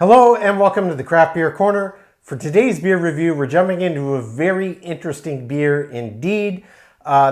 Hello and welcome to the Craft Beer Corner. For today's beer review, we're jumping into a very interesting beer indeed.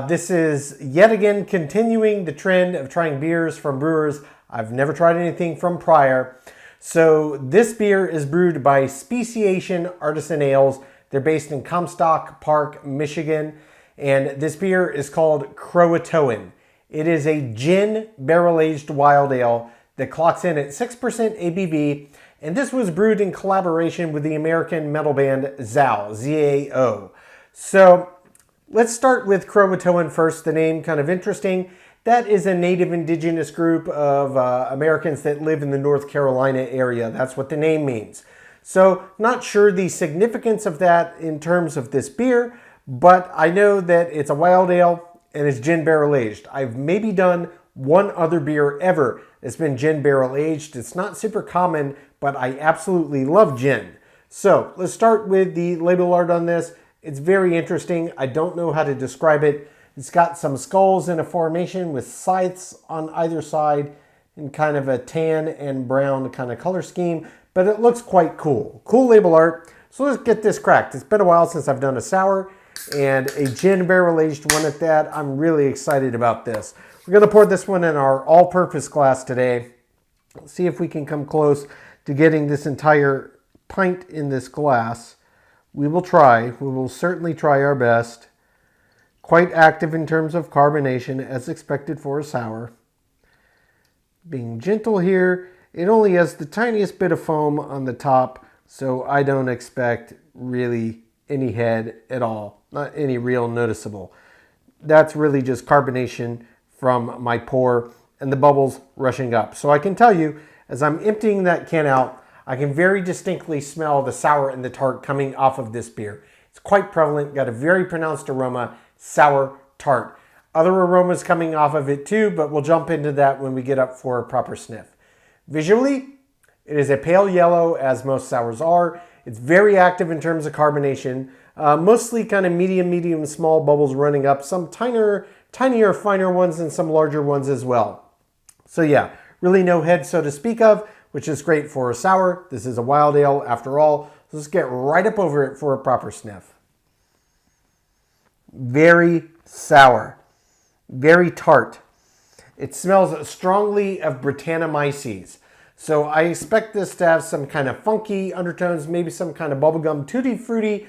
This is yet again continuing the trend of trying beers from brewers I've never tried anything from prior. So this beer is brewed by Speciation Artisan Ales. They're based in Comstock Park, Michigan. And this beer is called Croatoan. It is a gin barrel-aged wild ale that clocks in at 6% ABV. And this was brewed in collaboration with the American metal band ZAO, Z-A-O. So let's start with Croatoan first, the name kind of interesting. That is a native indigenous group of Americans that live in the North Carolina area. That's what the name means. So not sure the significance of that in terms of this beer, but I know that it's a wild ale and it's gin barrel aged. I've maybe done one other beer ever that's been gin barrel aged. It's not super common, but I absolutely love gin. So let's start with the label art on this. It's very interesting. I don't know how to describe it. It's got some skulls in a formation with scythes on either side and kind of a tan and brown kind of color scheme, but it looks quite cool. Cool label art. So let's get this cracked. It's been a while since I've done a sour and a gin barrel aged one at that. I'm really excited about this. We're going to pour this one in our all-purpose glass today. Let's see if we can come close to getting this entire pint in this glass. We will try. We will certainly try our best. Quite active in terms of carbonation as expected for a sour. Being gentle here, it only has the tiniest bit of foam on the top, so I don't expect really any head at all. Not any real noticeable. That's really just carbonation from my pour and the bubbles rushing up. So I can tell you, as I'm emptying that can out, I can very distinctly smell the sour and the tart coming off of this beer. It's quite prevalent, got a very pronounced aroma, sour, tart. Other aromas coming off of it too, but we'll jump into that when we get up for a proper sniff. Visually, it is a pale yellow, as most sours are. It's very active in terms of carbonation, mostly kind of medium, small bubbles running up, some tinier, finer ones and some larger ones as well. So yeah, really no head so to speak of, which is great for a sour. This is a wild ale after all. So let's get right up over it for a proper sniff. Very sour, very tart. It smells strongly of Brettanomyces. So I expect this to have some kind of funky undertones, maybe some kind of bubblegum tutti fruity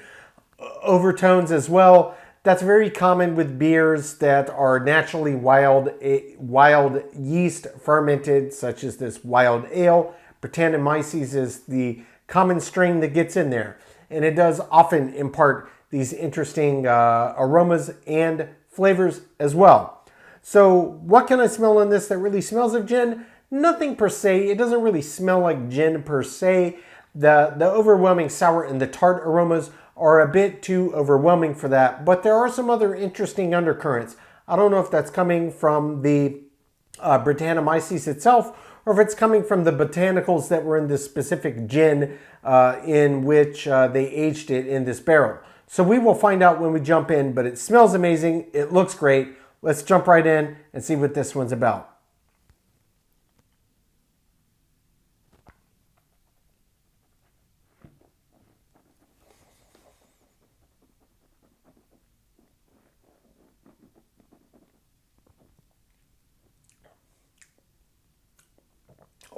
overtones as well. That's very common with beers that are naturally wild yeast fermented, such as this wild ale. Brettanomyces is the common strain that gets in there. And it does often impart these interesting aromas and flavors as well. So what can I smell in this that really smells of gin? Nothing per se. It doesn't really smell like gin per se. The overwhelming sour and the tart aromas are a bit too overwhelming for that, but there are some other interesting undercurrents. I don't know if that's coming from the Brettanomyces itself, or if it's coming from the botanicals that were in this specific gin in which they aged it in this barrel. So we will find out when we jump in, but it smells amazing. It looks great. Let's jump right in and see what this one's about.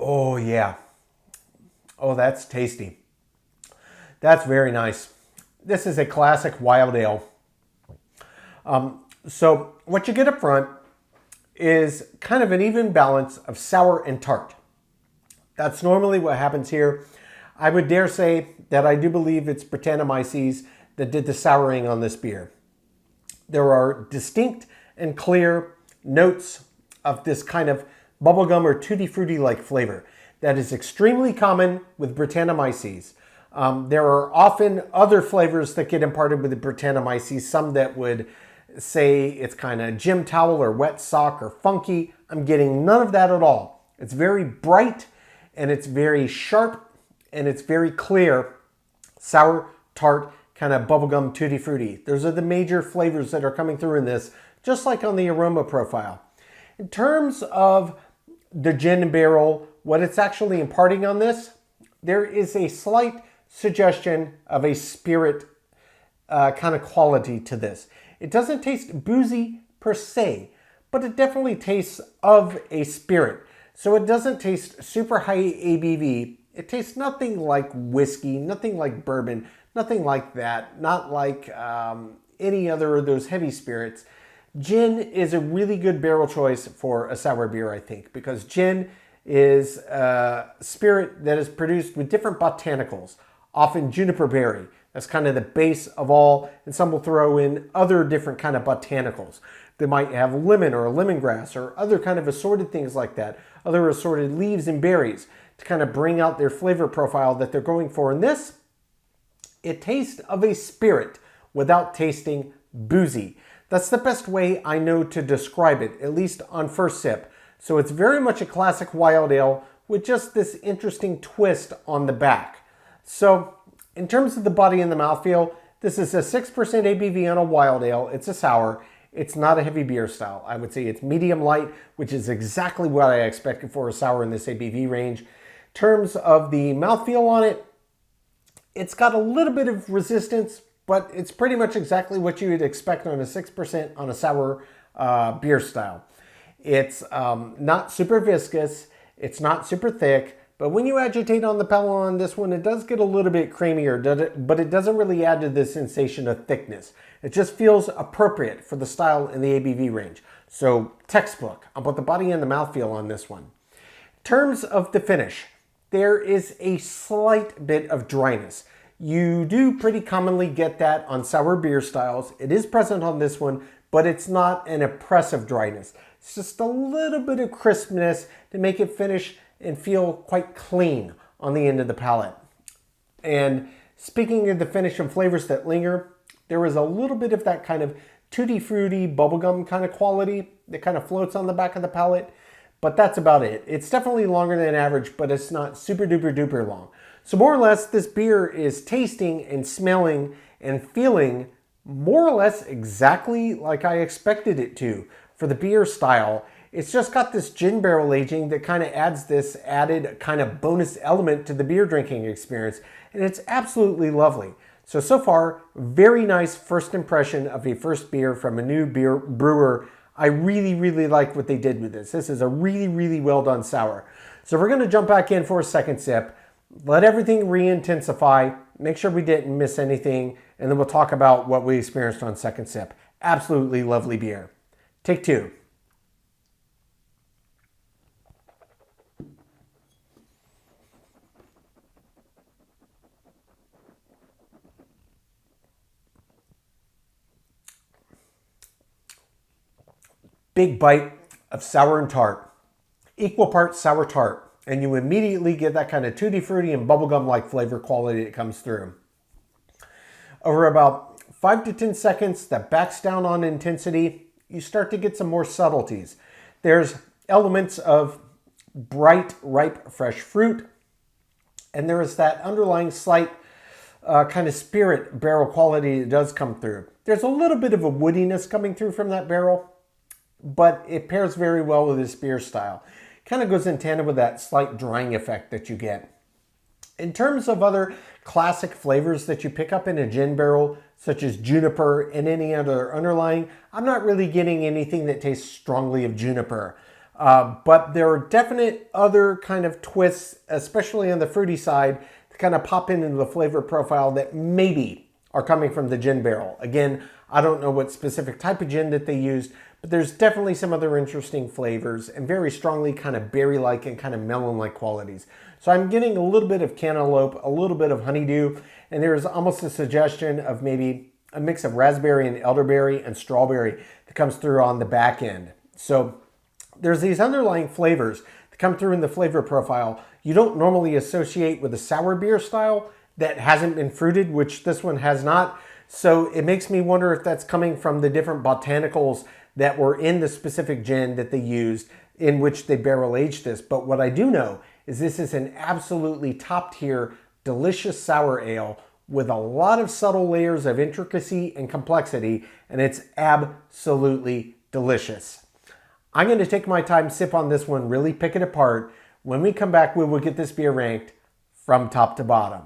Oh yeah. Oh, that's tasty. That's very nice. This is a classic wild ale. So what you get up front is kind of an even balance of sour and tart. That's normally what happens here. I would dare say that I do believe it's Brettanomyces that did the souring on this beer. There are distinct and clear notes of this kind of bubblegum or tutti frutti like flavor that is extremely common with Brettanomyces. There are often other flavors that get imparted with the Brettanomyces, some that would say it's kind of gym towel or wet sock or funky. I'm getting none of that at all. It's very bright and it's very sharp and it's very clear, sour, tart, kind of bubblegum tutti frutti. Those are the major flavors that are coming through in this, just like on the aroma profile. In terms of the gin barrel, what it's actually imparting on this, there is a slight suggestion of a spirit kind of quality to this. It doesn't taste boozy per se, but it definitely tastes of a spirit. So it doesn't taste super high ABV. It tastes nothing like whiskey, nothing like bourbon, nothing like that, not like any other of those heavy spirits. Gin is a really good barrel choice for a sour beer, I think, because gin is a spirit that is produced with different botanicals, often juniper berry. That's kind of the base of all, and some will throw in other different kind of botanicals. They might have lemon or lemongrass or other kind of assorted things like that, other assorted leaves and berries to kind of bring out their flavor profile that they're going for. In this, it tastes of a spirit without tasting boozy. That's the best way I know to describe it, at least on first sip. So it's very much a classic wild ale with just this interesting twist on the back. So in terms of the body and the mouthfeel, this is a 6% ABV on a wild ale. It's a sour. It's not a heavy beer style. I would say it's medium light, which is exactly what I expected for a sour in this ABV range. In terms of the mouthfeel on it, it's got a little bit of resistance, but it's pretty much exactly what you would expect on a 6% on a sour beer style. It's not super viscous. It's not super thick. But when you agitate on the palate on this one, it does get a little bit creamier, but it doesn't really add to the sensation of thickness. It just feels appropriate for the style in the ABV range. So textbook on both the body and the mouthfeel on this one. In terms of the finish, there is a slight bit of dryness. You do pretty commonly get that on sour beer styles. It is present on this one, but it's not an oppressive dryness. It's just a little bit of crispness to make it finish and feel quite clean on the end of the palate. And speaking of the finish and flavors that linger, there is a little bit of that kind of tutti fruity bubblegum kind of quality that kind of floats on the back of the palate, but that's about it. It's definitely longer than average, but it's not super duper duper long. So more or less, this beer is tasting and smelling and feeling more or less exactly like I expected it to for the beer style. It's just got this gin barrel aging that kind of adds this added kind of bonus element to the beer drinking experience, and it's absolutely lovely. So far, very nice first impression of a first beer from a new beer brewer. I really, really like what they did with this. This is a really, really well done sour. So we're going to jump back in for a second sip, let everything re-intensify, make sure we didn't miss anything, and then we'll talk about what we experienced on second sip. Absolutely lovely beer. Take two. Big bite of sour and tart, equal parts sour tart, and you immediately get that kind of tutti fruity and bubblegum-like flavor quality that comes through. Over about 5 to 10 seconds, that backs down on intensity, you start to get some more subtleties. There's elements of bright, ripe, fresh fruit, and there is that underlying slight kind of spirit barrel quality that does come through. There's a little bit of a woodiness coming through from that barrel, but it pairs very well with this beer style. Kind of goes in tandem with that slight drying effect that you get. In terms of other classic flavors that you pick up in a gin barrel, such as juniper and any other underlying, I'm not really getting anything that tastes strongly of juniper. But there are definite other kind of twists, especially on the fruity side, that kind of pop into the flavor profile that maybe are coming from the gin barrel. Again, I don't know what specific type of gin that they used, but there's definitely some other interesting flavors and very strongly kind of berry-like and kind of melon-like qualities. So I'm getting a little bit of cantaloupe, a little bit of honeydew, and there's almost a suggestion of maybe a mix of raspberry and elderberry and strawberry that comes through on the back end. So there's these underlying flavors that come through in the flavor profile you don't normally associate with a sour beer style that hasn't been fruited, which this one has not. So it makes me wonder if that's coming from the different botanicals that were in the specific gin that they used in which they barrel aged this. But what I do know is this is an absolutely top tier, delicious sour ale with a lot of subtle layers of intricacy and complexity, and it's absolutely delicious. I'm going to take my time, sip on this one, really pick it apart. When we come back, we will get this beer ranked from top to bottom.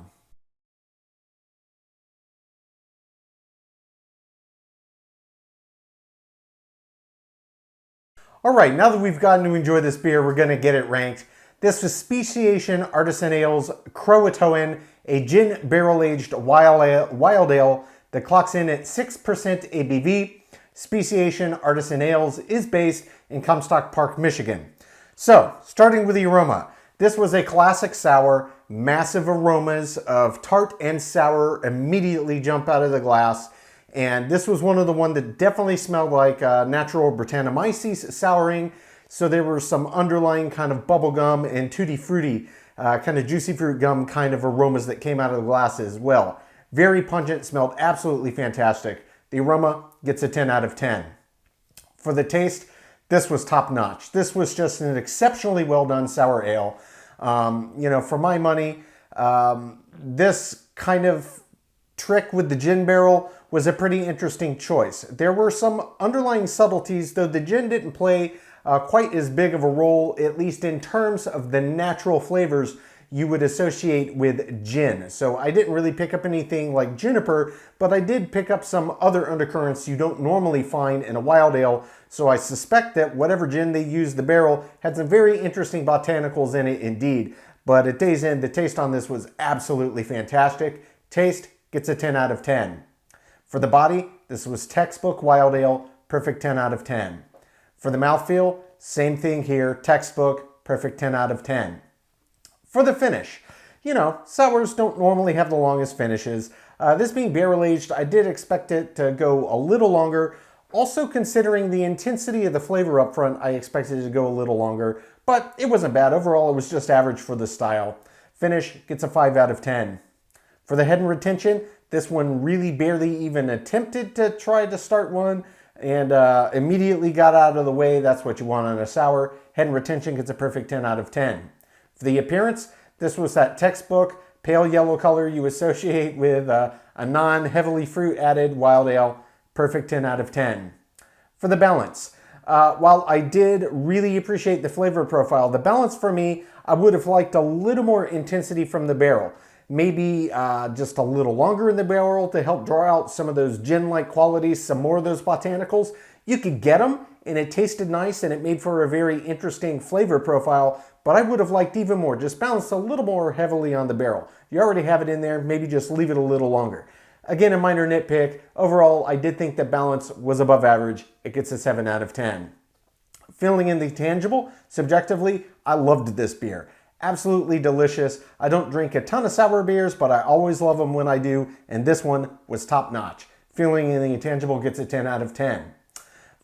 All right, now that we've gotten to enjoy this beer, we're going to get it ranked. This was Speciation Artisan Ales Croatoan, a gin barrel-aged wild ale that clocks in at 6% ABV. Speciation Artisan Ales is based in Comstock Park, Michigan. So, starting with the aroma. This was a classic sour. Massive aromas of tart and sour immediately jump out of the glass. And this was one of the ones that definitely smelled like natural Brettanomyces souring. So there were some underlying kind of bubblegum and tutti frutti, kind of juicy fruit gum kind of aromas that came out of the glass as well. Very pungent, smelled absolutely fantastic. The aroma gets a 10 out of 10. For the taste, this was top notch. This was just an exceptionally well done sour ale. You know, for my money, this kind of trick with the gin barrel was a pretty interesting choice. There were some underlying subtleties, though the gin didn't play quite as big of a role, at least in terms of the natural flavors you would associate with gin. So I didn't really pick up anything like juniper, but I did pick up some other undercurrents you don't normally find in a wild ale. So I suspect that whatever gin they used the barrel had some very interesting botanicals in it indeed. But at day's end, the taste on this was absolutely fantastic. Taste gets a 10 out of 10. For the body, this was textbook wild ale, perfect 10 out of 10. For the mouthfeel, same thing here, textbook, perfect 10 out of 10. For the finish, you know, sours don't normally have the longest finishes. This being barrel aged, I did expect it to go a little longer. Also considering the intensity of the flavor up front, I expected it to go a little longer, but it wasn't bad. Overall, it was just average for the style. Finish gets a 5 out of 10. For the head and retention, this one really barely even attempted to try to start one and immediately got out of the way. That's what you want on a sour. Head and retention gets a perfect 10 out of 10. For the appearance, this was that textbook pale yellow color you associate with a non-heavily fruit added wild ale. Perfect 10 out of 10. For the balance, while I did really appreciate the flavor profile, the balance for me, I would have liked a little more intensity from the barrel. Maybe just a little longer in the barrel to help draw out some of those gin-like qualities, some more of those botanicals. You could get them, and it tasted nice, and it made for a very interesting flavor profile, but I would have liked even more. Just balanced a little more heavily on the barrel. You already have it in there, maybe just leave it a little longer. Again, a minor nitpick. Overall, I did think the balance was above average. It gets a 7 out of 10. Filling in the tangible, subjectively, I loved this beer. Absolutely delicious. I don't drink a ton of sour beers, but I always love them when I do, and this one was top notch. Feeling in the intangible gets a 10 out of 10.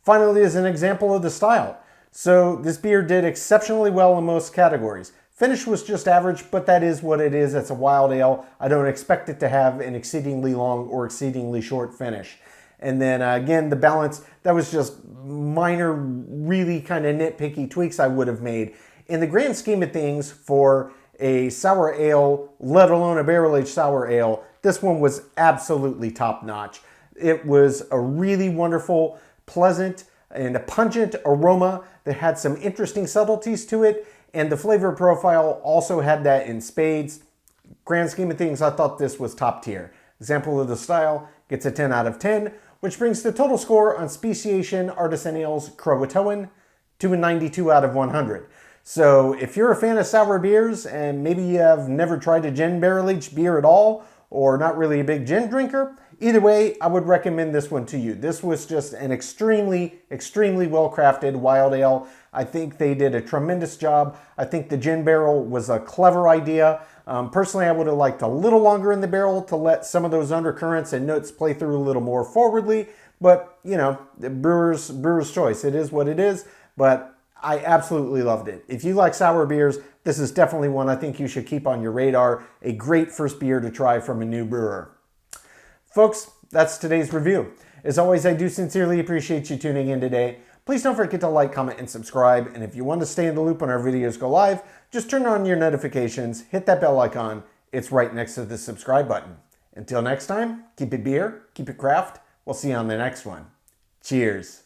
Finally, is an example of the style. So this beer did exceptionally well in most categories. Finish was just average, but that is what it is. It's a wild ale. I don't expect it to have an exceedingly long or exceedingly short finish. And then again, the balance, that was just minor, really kind of nitpicky tweaks I would have made. In the grand scheme of things, for a sour ale, let alone a barrel-aged sour ale, this one was absolutely top-notch. It was a really wonderful, pleasant, and a pungent aroma that had some interesting subtleties to it, and the flavor profile also had that in spades. Grand scheme of things, I thought this was top tier. Example of the style gets a 10 out of 10, which brings the total score on Speciation Artisan Ales Croatoan to a 92 out of 100. So if you're a fan of sour beers and maybe you have never tried a gin barrel-aged beer at all, or not really a big gin drinker, either way, I would recommend this one to you. This was just an extremely, extremely well-crafted wild ale. I think they did a tremendous job. I think the gin barrel was a clever idea. Personally, I would have liked a little longer in the barrel to let some of those undercurrents and notes play through a little more forwardly. But, you know, the brewer's choice. It is what it is. But I absolutely loved it. If you like sour beers, this is definitely one I think you should keep on your radar. A great first beer to try from a new brewer. Folks, that's today's review. As always, I do sincerely appreciate you tuning in today. Please don't forget to like, comment, and subscribe. And if you want to stay in the loop when our videos go live, just turn on your notifications, hit that bell icon. It's right next to the subscribe button. Until next time, keep it beer, keep it craft. We'll see you on the next one. Cheers.